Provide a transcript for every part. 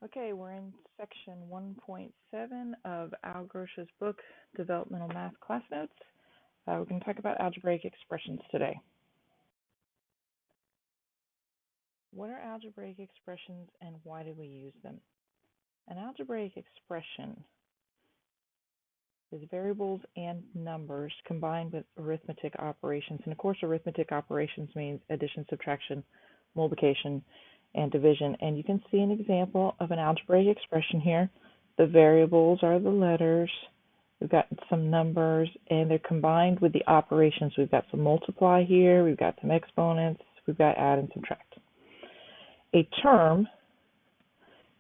Okay, we're in section 1.7 of Al Grosch's book, Developmental Math Class Notes. We're going to talk about algebraic expressions today. What are algebraic expressions and why do we use them? An algebraic expression is variables and numbers combined with arithmetic operations. And of course, arithmetic operations means addition, subtraction, multiplication, and division. And you can see an example of an algebraic expression here. The variables are the letters. We've got some numbers, and they're combined with the operations. We've got some multiply here. We've got some exponents. We've got add and subtract. A term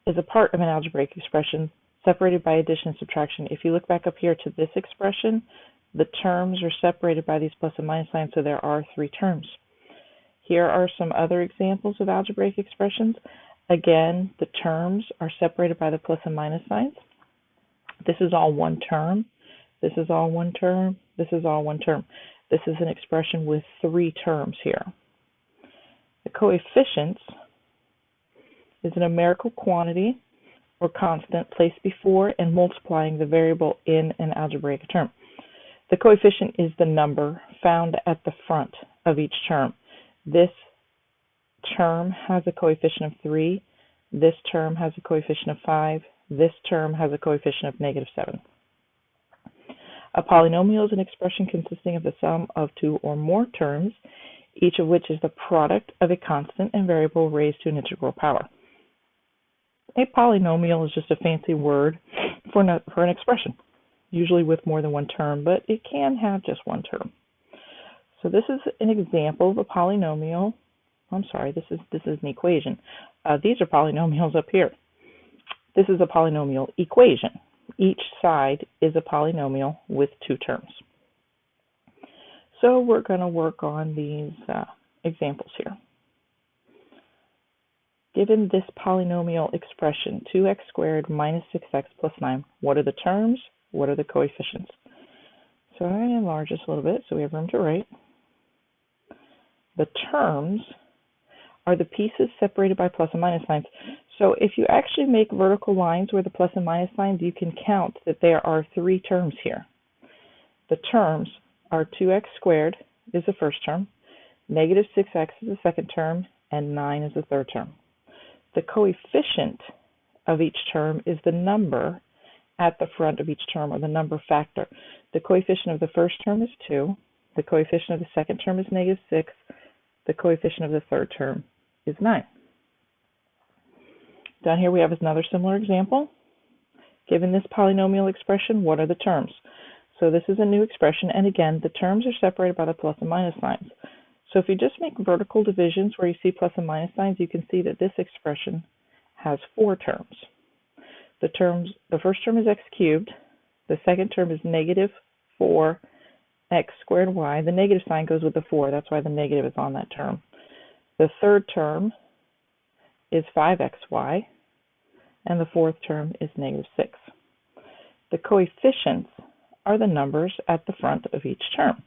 is a part of an algebraic expression separated by addition and subtraction. If you look back up here to this expression, the terms are separated by these plus and minus signs, so there are three terms. Here are some other examples of algebraic expressions. Again, the terms are separated by the plus and minus signs. This is all one term. This is all one term. This is all one term. This is an expression with three terms here. The coefficients is a numerical quantity or constant placed before and multiplying the variable in an algebraic term. The coefficient is the number found at the front of each term. This term has a coefficient of 3. This term has a coefficient of 5. This term has a coefficient of -7. A polynomial is an expression consisting of the sum of two or more terms, each of which is the product of a constant and variable raised to an integral power. A polynomial is just a fancy word for an expression, usually with more than one term, but it can have just one term. So this is an example of a polynomial. I'm sorry, this is an equation. These are polynomials up here. This is a polynomial equation. Each side is a polynomial with two terms. So we're going to work on these examples here. Given this polynomial expression, 2x squared minus 6x plus 9, what are the terms? What are the coefficients? So I'm going to enlarge this a little bit so we have room to write. The terms are the pieces separated by plus and minus signs. So if you actually make vertical lines where the plus and minus signs, you can count that there are three terms here. The terms are 2x squared is the first term, negative 6x is the second term, and 9 is the third term. The coefficient of each term is the number at the front of each term, or the number factor. The coefficient of the first term is 2. The coefficient of the second term is -6. The coefficient of the third term is 9. Down here we have another similar example. Given this polynomial expression, what are the terms? So this is a new expression, and again, the terms are separated by the plus and minus signs. So if you just make vertical divisions where you see plus and minus signs, you can see that this expression has four terms. The first term is x cubed. The second term is negative 4x squared y. The negative sign goes with the 4. That's why the negative is on that term. The third term is 5xy. And the fourth term is -6. The coefficients are the numbers at the front of each term.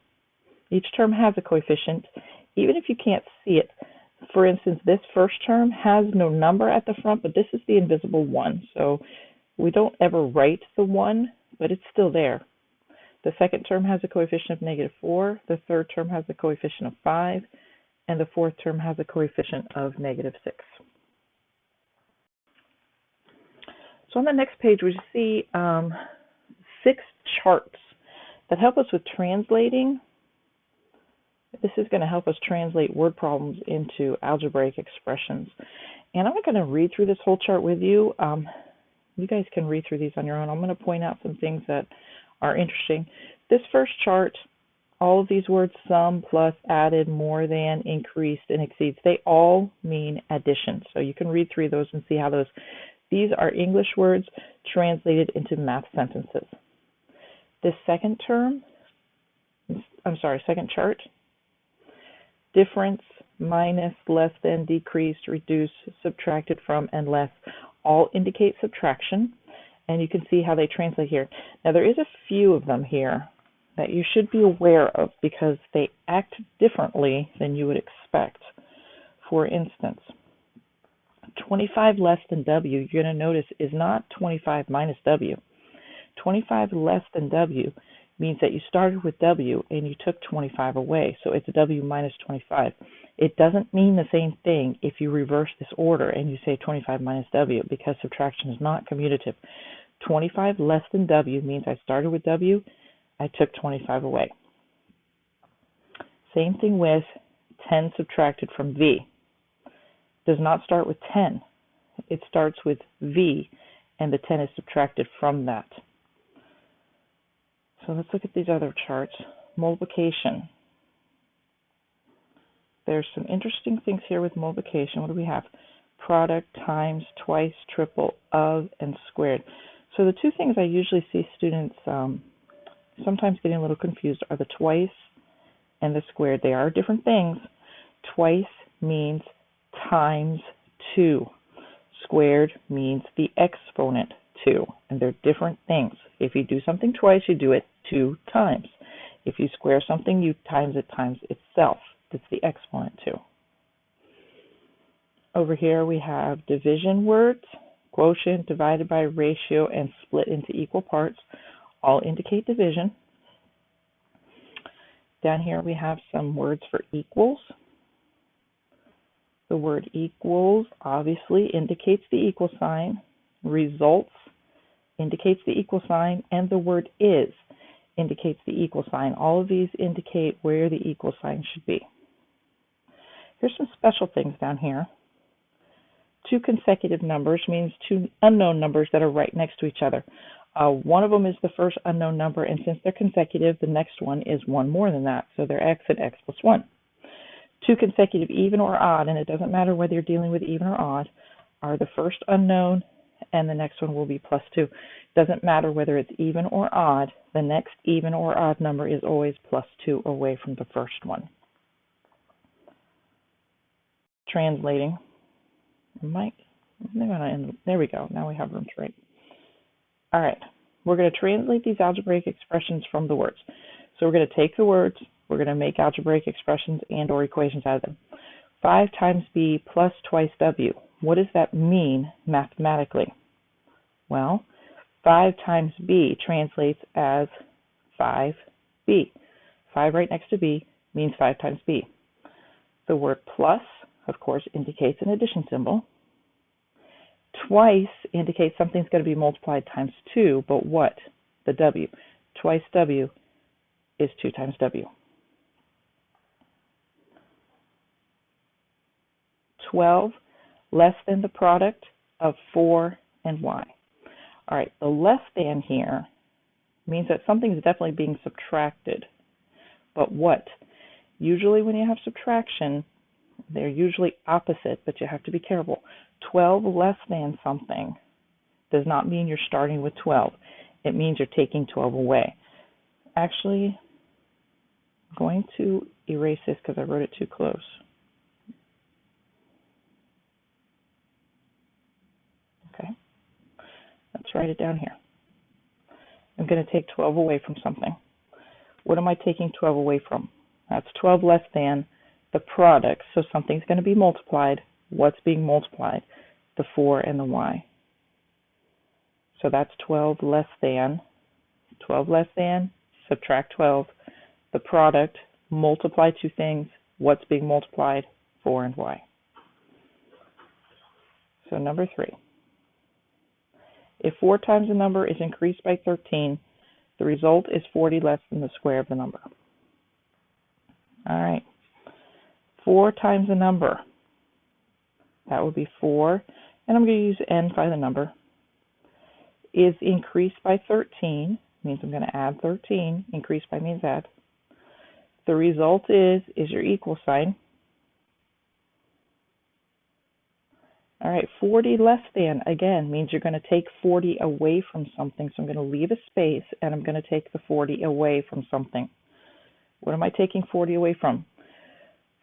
Each term has a coefficient, even if you can't see it. For instance, this first term has no number at the front, but this is the invisible 1. So we don't ever write the 1, but it's still there. The second term has a coefficient of -4. The third term has a coefficient of 5. And the fourth term has a coefficient of -6. So on the next page, we see 6 charts that help us with translating. This is going to help us translate word problems into algebraic expressions. And I'm not going to read through this whole chart with you. You guys can read through these on your own. I'm going to point out some things that are interesting. This first chart, all of these words, sum, plus, added, more than, increased, and exceeds, they all mean addition. So you can read through those and see how these are English words translated into math sentences. This second chart, difference, minus, less than, decreased, reduced, subtracted from, and less, all indicate subtraction, and you can see how they translate here. Now there is a few of them here that you should be aware of because they act differently than you would expect. For instance, 25 less than W, you're going to notice, is not 25 minus W. 25 less than W means that you started with W and you took 25 away, so it's W minus 25. It doesn't mean the same thing if you reverse this order and you say 25 minus W, because subtraction is not commutative. 25 less than W means I started with W, I took 25 away. Same thing with 10 subtracted from V. Does not start with 10. It starts with V, and the 10 is subtracted from that. So let's look at these other charts. Multiplication. There's some interesting things here with multiplication. What do we have? Product, times, twice, triple, of, and squared. So the two things I usually see students sometimes getting a little confused are the twice and the squared. They are different things. Twice means times 2. Squared means the exponent 2, and they're different things. If you do something twice, you do it 2 times. If you square something, you times it times itself. That's the exponent 2. Over here we have division words, quotient, divided by, ratio, and split into equal parts. All indicate division. Down here we have some words for equals. The word equals obviously indicates the equal sign. Results indicates the equal sign, and the word is indicates the equal sign. All of these indicate where the equal sign should be. Here's some special things down here. 2 consecutive numbers means 2 unknown numbers that are right next to each other. One of them is the first unknown number, and since they're consecutive, the next one is one more than that, so they're x and x plus 1. 2 consecutive even or odd, and it doesn't matter whether you're dealing with even or odd, are the first unknown, and the next one will be plus 2. It doesn't matter whether it's even or odd, the next even or odd number is always plus 2 away from the first one. Translating. There we go. Now we have rooms right. All right. We're going to translate these algebraic expressions from the words. So we're going to take the words, we're going to make algebraic expressions and or equations out of them. 5 times b plus twice w. What does that mean mathematically? Well, 5 times b translates as 5b. 5 right next to b means 5 times b. The word plus, of course, indicates an addition symbol. Twice indicates something's going to be multiplied times 2, but what? The w. Twice w is 2 times w. 12 less than the product of 4 and y. All right, the less than here means that something is definitely being subtracted. But what? Usually when you have subtraction, they're usually opposite, but you have to be careful. 12 less than something does not mean you're starting with 12. It means you're taking 12 away. Actually, I'm going to erase this because I wrote it too close. Okay, let's write it down here. I'm going to take 12 away from something. What am I taking 12 away from? That's 12 less than the product, so something's going to be multiplied. What's being multiplied? The 4 and the y. So that's 12 less than, subtract 12, the product, multiply 2 things, what's being multiplied? 4 and y. So number 3. If 4 times a number is increased by 13, the result is 40 less than the square of the number. All right. 4 times a number. That would be 4, and I'm going to use n by the number, is increased by 13, means I'm going to add 13, increased by means add. The result is your equal sign. All right, 40 less than, again, means you're going to take 40 away from something, so I'm going to leave a space, and I'm going to take the 40 away from something. What am I taking 40 away from?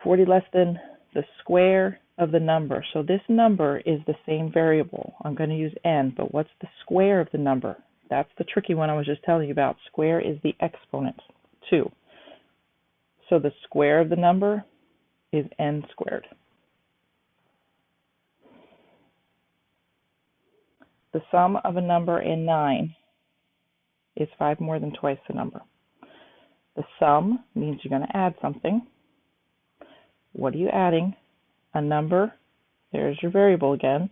40 less than the square of the number. So this number is the same variable. I'm going to use n, but what's the square of the number? That's the tricky one I was just telling you about. Square is the exponent, 2. So the square of the number is n squared. The sum of a number and 9 is 5 more than twice the number. The sum means you're going to add something. What are you adding? A number, there's your variable again,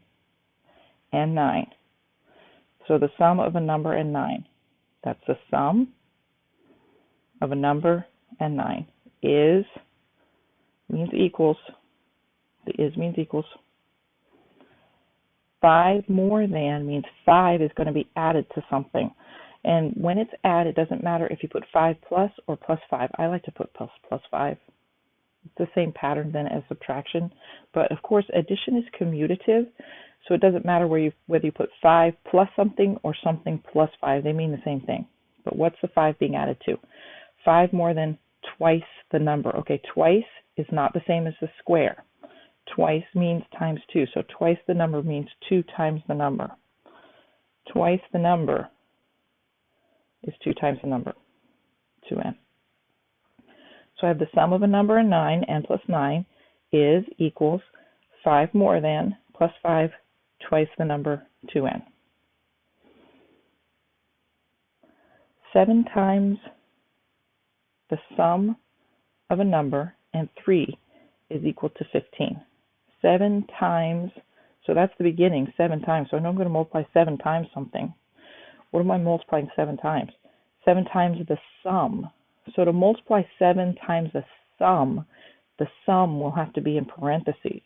and 9. So the sum of a number and 9. That's the sum of a number and 9. Is means equals. The is means equals. 5 more than means 5 is going to be added to something. And when it's added, it doesn't matter if you put 5 plus or plus 5. I like to put plus 5. It's the same pattern then as subtraction. But of course, addition is commutative, so it doesn't matter whether you put 5 plus something or something plus 5. They mean the same thing. But what's the 5 being added to? 5 more than twice the number. Okay, twice is not the same as the square. Twice means times 2. So twice the number means 2 times the number. Twice the number is 2 times the number, 2n. So I have the sum of a number and 9, n plus 9, is equals 5 more than plus 5 twice the number, 2n. 7 times the sum of a number and 3 is equal to 15. 7 times, so that's the beginning, 7 times. So I know I'm going to multiply 7 times something. What am I multiplying 7 times? 7 times the sum. So to multiply 7 times the sum will have to be in parentheses.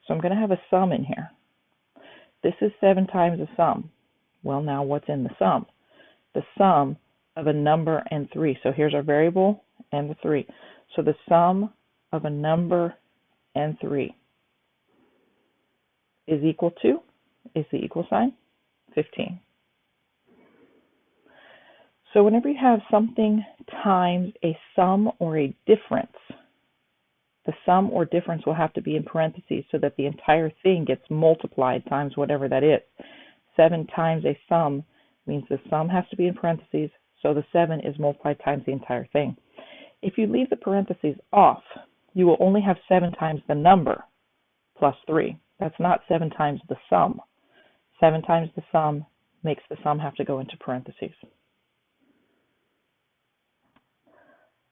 So I'm going to have a sum in here. This is 7 times the sum. Well, now what's in the sum? The sum of a number and 3. So here's our variable and the 3. So the sum of a number and 3 is equal to, is the equal sign, 15. So whenever you have something times a sum or a difference, the sum or difference will have to be in parentheses so that the entire thing gets multiplied times whatever that is. 7 times a sum means the sum has to be in parentheses, so the 7 is multiplied times the entire thing. If you leave the parentheses off, you will only have 7 times the number plus 3. That's not 7 times the sum. 7 times the sum makes the sum have to go into parentheses.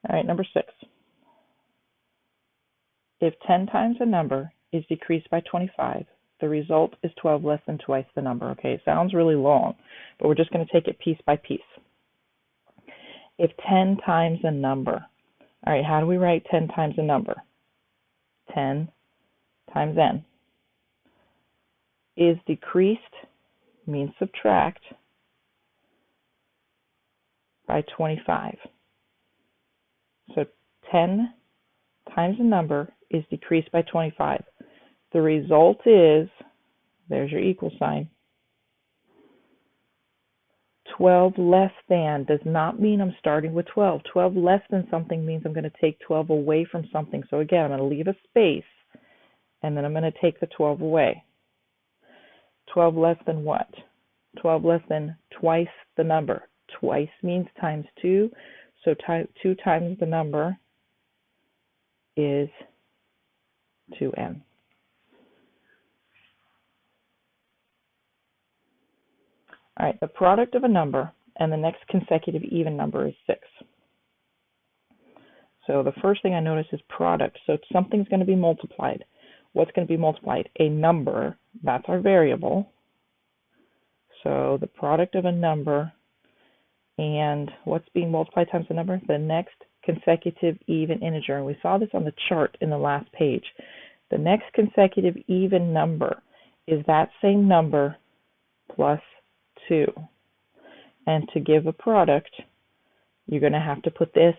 All right, number 6. If 10 times a number is decreased by 25, the result is 12 less than twice the number. Okay, it sounds really long, but we're just going to take it piece by piece. If 10 times a number, all right, how do we write 10 times a number? 10 times n. Is decreased means subtract by 25. So 10 times a number is decreased by 25. The result is, there's your equal sign. 12 less than does not mean I'm starting with 12. 12 less than something means I'm going to take 12 away from something. So again, I'm going to leave a space, and then I'm going to take the 12 away. 12 less than what? 12 less than twice the number. Twice means times 2. So 2 times the number is 2n. All right, the product of a number and the next consecutive even number is 6. So the first thing I notice is product. So something's going to be multiplied. What's going to be multiplied? A number. That's our variable. So the product of a number and what's being multiplied times the number? The next consecutive even integer. And we saw this on the chart in the last page. The next consecutive even number is that same number plus 2. And to give a product, you're going to have to put this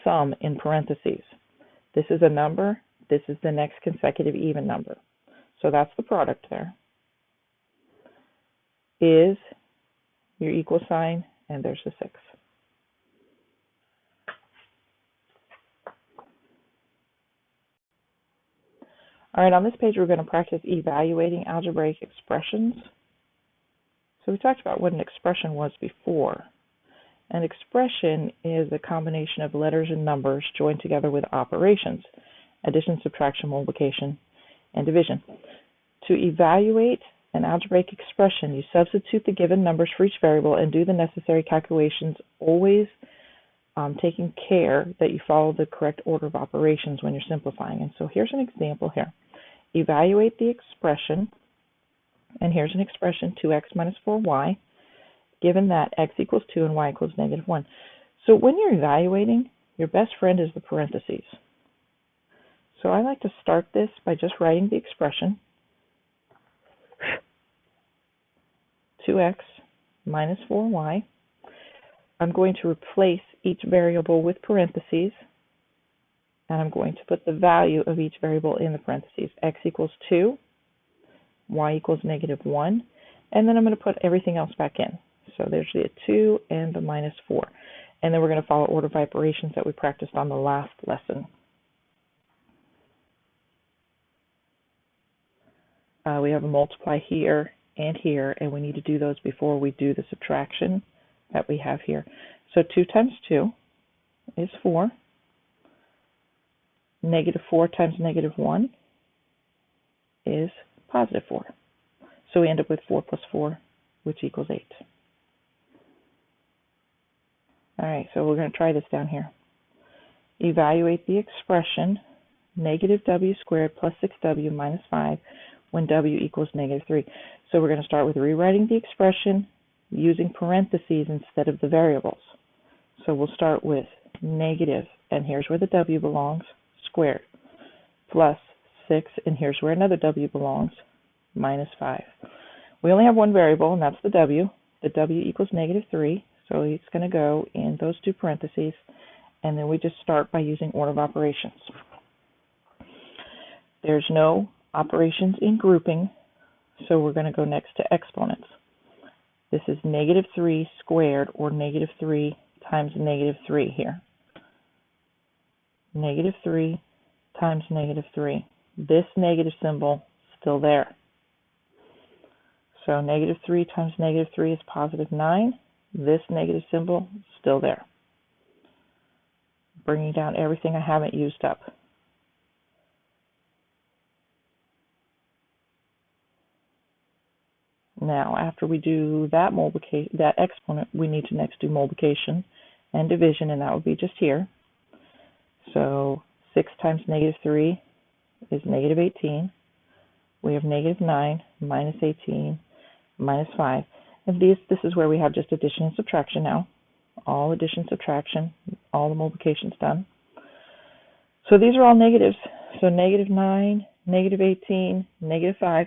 sum in parentheses. This is a number. This is the next consecutive even number. So that's the product there. Is your equal sign, and there's the 6. All right, on this page, we're going to practice evaluating algebraic expressions. So we talked about what an expression was before. An expression is a combination of letters and numbers joined together with operations: addition, subtraction, multiplication, and division. To evaluate an algebraic expression. You substitute the given numbers for each variable and do the necessary calculations, always taking care that you follow the correct order of operations when you're simplifying. And so here's an example here. Evaluate the expression, and here's an expression, 2x minus 4y, given that x equals 2 and y equals negative 1. So when you're evaluating, your best friend is the parentheses. So I like to start this by just writing the expression, 2x minus 4y. I'm going to replace each variable with parentheses, and I'm going to put the value of each variable in the parentheses. X equals 2, y equals negative 1, and then I'm going to put everything else back in. So there's the 2 and the minus 4. And then we're going to follow order of operations that we practiced on the last lesson. We have a multiply here and here, and we need to do those before we do the subtraction that we have here. So 2 times 2 is 4. Negative 4 times negative 1 is positive 4. So we end up with 4 plus 4, which equals 8. All right, so we're going to try this down here. Evaluate the expression, negative w squared plus 6w minus 5, when w equals negative 3. So we're going to start with rewriting the expression using parentheses instead of the variables. So we'll start with negative, and here's where the w belongs, squared, plus 6, and here's where another w belongs, minus 5. We only have one variable, and that's the w. The w equals negative 3, so it's going to go in those two parentheses, and then we just start by using order of operations. There's no operations in grouping, so we're going to go next to exponents. This is negative 3 squared, or negative 3 times negative 3 here. Negative 3 times negative 3. This negative symbol still there. So negative 3 times negative 3 is positive 9. This negative symbol still there. Bringing down everything I haven't used up. Now, after we do that exponent, we need to next do multiplication and division, and that would be just here. So 6 times negative 3 is negative 18. We have negative 9 minus 18 minus 5. And this is where we have just addition and subtraction now. All addition, subtraction, all the multiplication's done. So these are all negatives. So negative 9, negative 18, negative 5.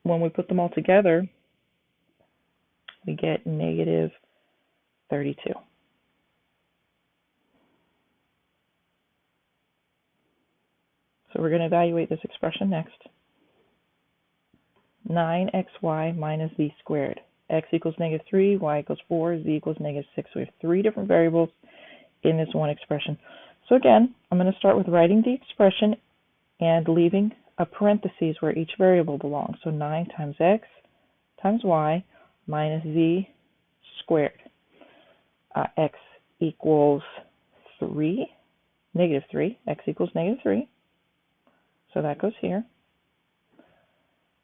When we put them all together, we get negative 32. So we're going to evaluate this expression next. 9xy minus z squared. X equals negative 3, y equals 4, z equals negative 6. So we have 3 different variables in this one expression. So again, I'm going to start with writing the expression and leaving a parentheses where each variable belongs. So 9 times x times y minus z squared. X equals 3, negative 3. X equals negative 3. So that goes here.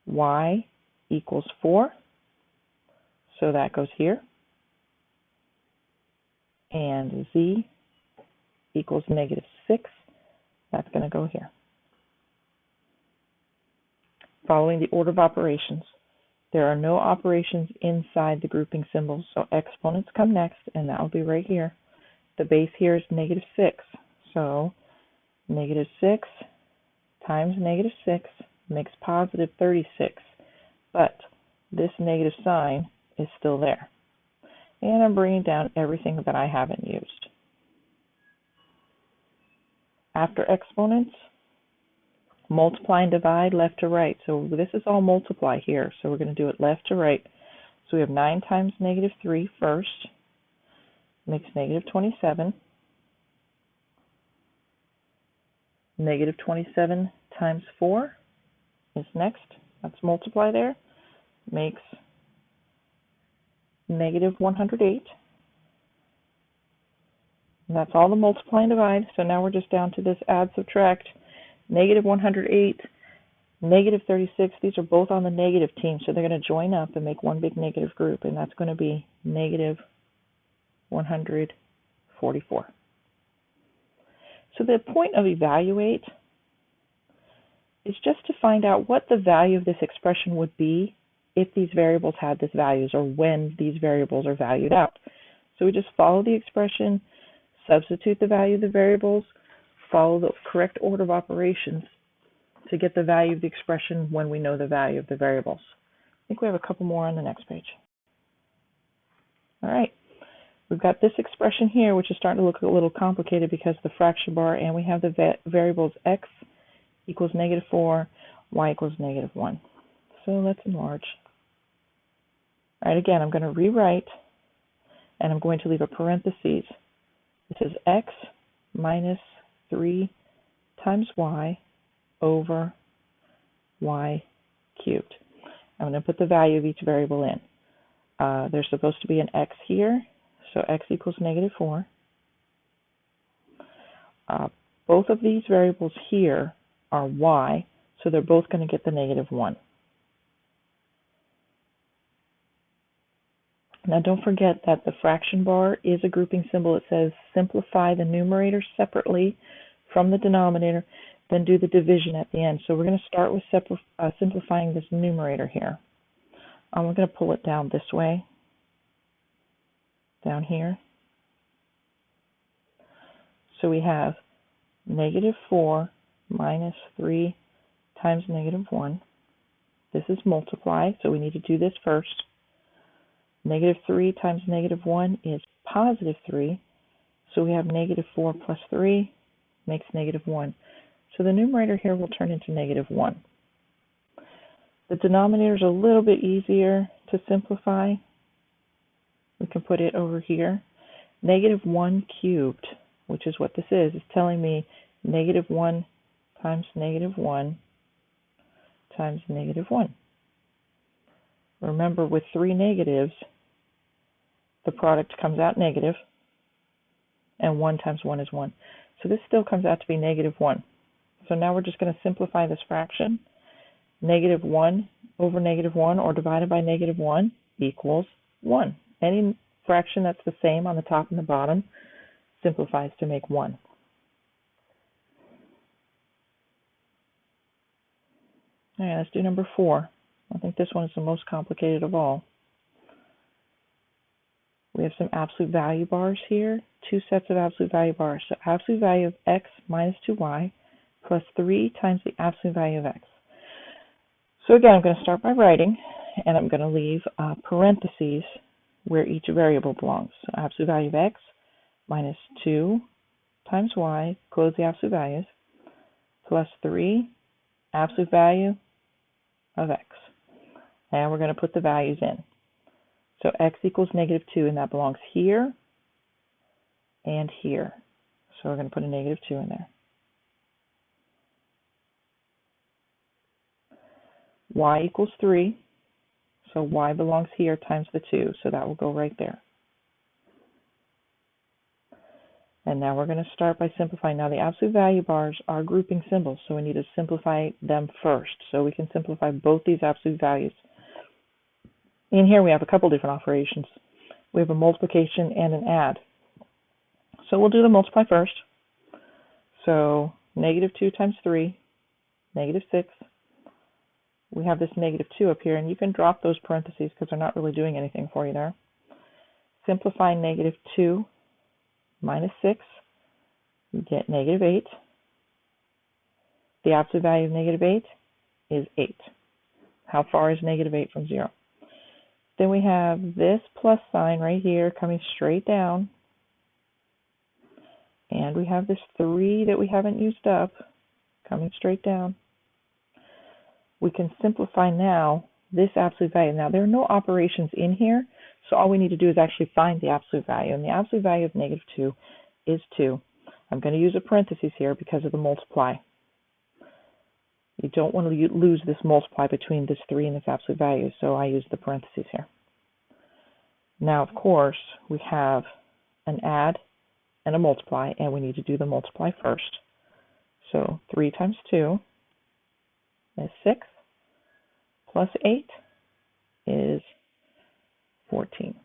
Y equals 4. So that goes here. And z equals negative 6. That's going to go here. Following the order of operations. There are no operations inside the grouping symbols, so exponents come next, and that will be right here. The base here is negative 6. So negative 6 times negative 6 makes positive 36. But this negative sign is still there. And I'm bringing down everything that I haven't used. After exponents, multiply and divide left to right. So this is all multiply here. So we're going to do it left to right. So we have 9 times negative 3 first. Makes negative 27. Negative 27 times 4 is next. That's multiply there. Makes negative 108. And that's all the multiply and divide. So now we're just down to this add, subtract. Negative 108 Negative 36, these are both on the negative team, so they're going to join up and make one big negative group, and that's going to be negative 144. So the point of evaluate is just to find out what the value of this expression would be if these variables had these values, or when these variables are valued out. So we just follow the expression, substitute the value of the variables, follow the correct order of operations to get the value of the expression when we know the value of the variables. I think we have a couple more on the next page. All right, we've got this expression here, which is starting to look a little complicated because of the fraction bar, and we have the variables x equals -4, y equals -1. So let's enlarge. All right, again, I'm going to rewrite, and I'm going to leave a parentheses. It says x minus 3 times y over y cubed. I'm going to put the value of each variable in. There's supposed to be an x here, so x equals -4. Both of these variables here are y, so they're both going to get the -1. Now don't forget that the fraction bar is a grouping symbol. It says simplify the numerator separately from the denominator, then do the division at the end. So we're going to start with simplifying this numerator here. We're going to pull it down this way, down here. So we have -4 minus 3 times -1. This is multiply, so we need to do this first. -3 times -1 is +3, so we have -4 plus 3 makes -1. So the numerator here will turn into -1. The denominator is a little bit easier to simplify. We can put it over here. -1 cubed, which is what this is telling me -1 times -1 times -1. Remember, with 3 negatives, the product comes out negative, and 1 times 1 is 1. So this still comes out to be -1. So now we're just going to simplify this fraction. -1 over -1, or divided by -1, equals 1. Any fraction that's the same on the top and the bottom simplifies to make 1. All right, let's do number 4. I think this one is the most complicated of all. We have some absolute value bars here, 2 sets of absolute value bars. So absolute value of x minus 2y plus 3 times the absolute value of x. So again, I'm going to start by writing, and I'm going to leave parentheses where each variable belongs. So absolute value of x minus 2 times y, close the absolute values, plus 3 absolute value of x. And we're going to put the values in. So x equals -2, and that belongs here and here. So we're going to put a -2 in there. Y equals 3, so y belongs here times the 2, so that will go right there. And now we're going to start by simplifying. Now the absolute value bars are grouping symbols, so we need to simplify them first. So we can simplify both these absolute values. In here we have a couple different operations. We have a multiplication and an add. So we'll do the multiply first. So -2 times 3, -6. We have this -2 up here, and you can drop those parentheses because they're not really doing anything for you there. Simplify -2 minus 6, you get -8. The absolute value of -8 is 8. How far is -8 from 0? Then we have this plus sign right here coming straight down. And we have this 3 that we haven't used up coming straight down. We can simplify now this absolute value. Now there are no operations in here, so all we need to do is actually find the absolute value. And the absolute value of -2 is 2. I'm going to use a parenthesis here because of the multiply. You don't want to lose this multiply between this 3 and this absolute value, so I use the parentheses here. Now, of course, we have an add and a multiply, and we need to do the multiply first. So 3 times 2 is 6, plus 8 is 14.